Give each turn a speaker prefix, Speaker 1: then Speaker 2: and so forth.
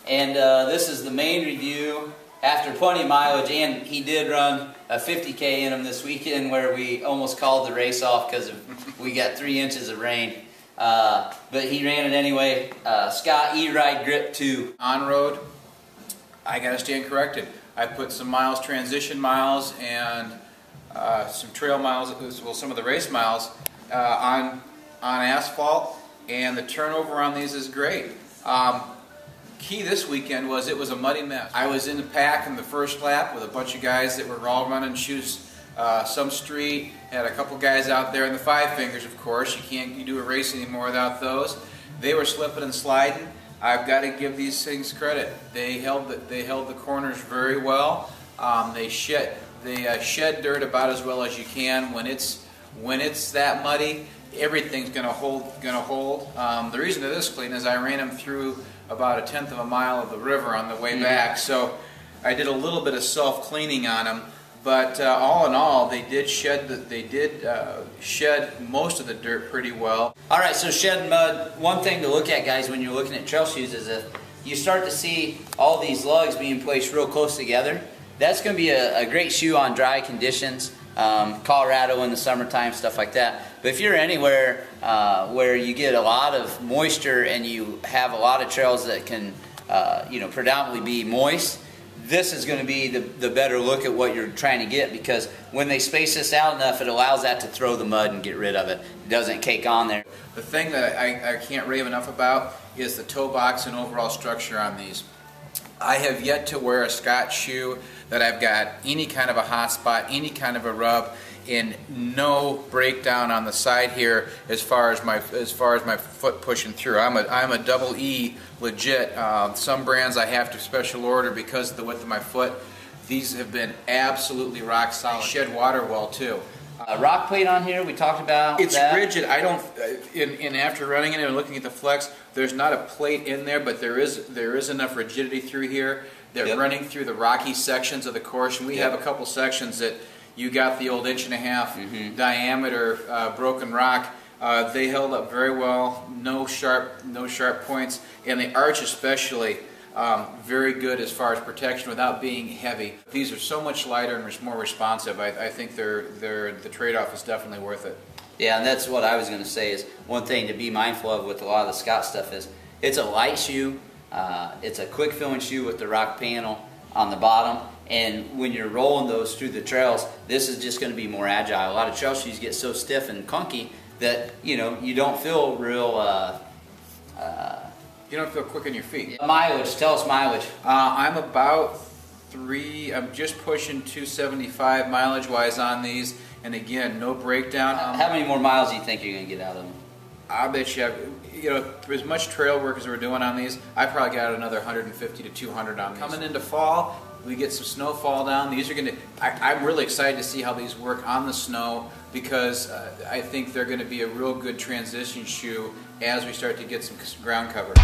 Speaker 1: And this is the main review after plenty of mileage, and he did run a 50K in them this weekend where we almost called the race off because we got 3 inches of rain. But he ran it anyway. Scott E-Ride Grip 2.
Speaker 2: On road, I gotta stand corrected. I put some miles, transition miles, and some trail miles, well, some of the race miles on asphalt, and the turnover on these is great. Key this weekend was it was a muddy mess. I was in the pack in the first lap with a bunch of guys that were all running shoes, some street, had a couple guys out there in the 5 fingers, of course. You do a race anymore without those. They were slipping and sliding. I've got to give these things credit. They held the corners very well. They shed dirt about as well as you can. When it's that muddy, everything's gonna hold. The reason they're this clean is I ran them through about a 1/10 of a mile of the river on the way back, so I did a little bit of self-cleaning on them. But all in all, they did shed most of the dirt pretty well.
Speaker 1: All right, so shed mud. One thing to look at, guys, when you're looking at trail shoes is if you start to see all these lugs being placed real close together, that's going to be a great shoe on dry conditions, Colorado in the summertime, stuff like that. But if you're anywhere where you get a lot of moisture and you have a lot of trails that can, predominantly be moist, this is going to be the better look at what you're trying to get, because when they space this out enough, it allows that to throw the mud and get rid of it. It doesn't cake on there.
Speaker 2: The thing that I can't rave enough about is the toe box and overall structure on these. I have yet to wear a Scott shoe that I've got any kind of a hot spot, any kind of a rub, and no breakdown on the side here as far as my foot pushing through. I'm a double E legit. Some brands I have to special order because of the width of my foot. These have been absolutely rock solid. Shed water well too.
Speaker 1: Rock plate on here, we talked about.
Speaker 2: It's
Speaker 1: that.
Speaker 2: rigid. I don't. In after running it and looking at the flex, there's not a plate in there, but there is enough rigidity through here. They're running through the rocky sections of the course, and we have a couple sections that you got the old 1.5" diameter broken rock. They held up very well. No sharp points, and the arch especially. Very good as far as protection without being heavy. These are so much lighter and more responsive. I think the trade-off is definitely worth it.
Speaker 1: Yeah, and that's what I was going to say is one thing to be mindful of with a lot of the Scott stuff is it's a light shoe. It's a quick filling shoe with the rock panel on the bottom, and when you're rolling those through the trails, this is just going to be more agile. A lot of trail shoes get so stiff and clunky that you don't feel real.
Speaker 2: You don't feel quick on your feet.
Speaker 1: Mileage, tell us mileage.
Speaker 2: I'm about I'm just pushing 275 mileage-wise on these, and again, no breakdown.
Speaker 1: How many more miles do you think you're going to get out of them?
Speaker 2: I bet you, for as much trail work as we're doing on these, I probably got another 150 to 200 on these. Coming into fall, we get some snowfall down. These are going to, I'm really excited to see how these work on the snow, because I think they're going to be a real good transition shoe as we start to get some ground cover.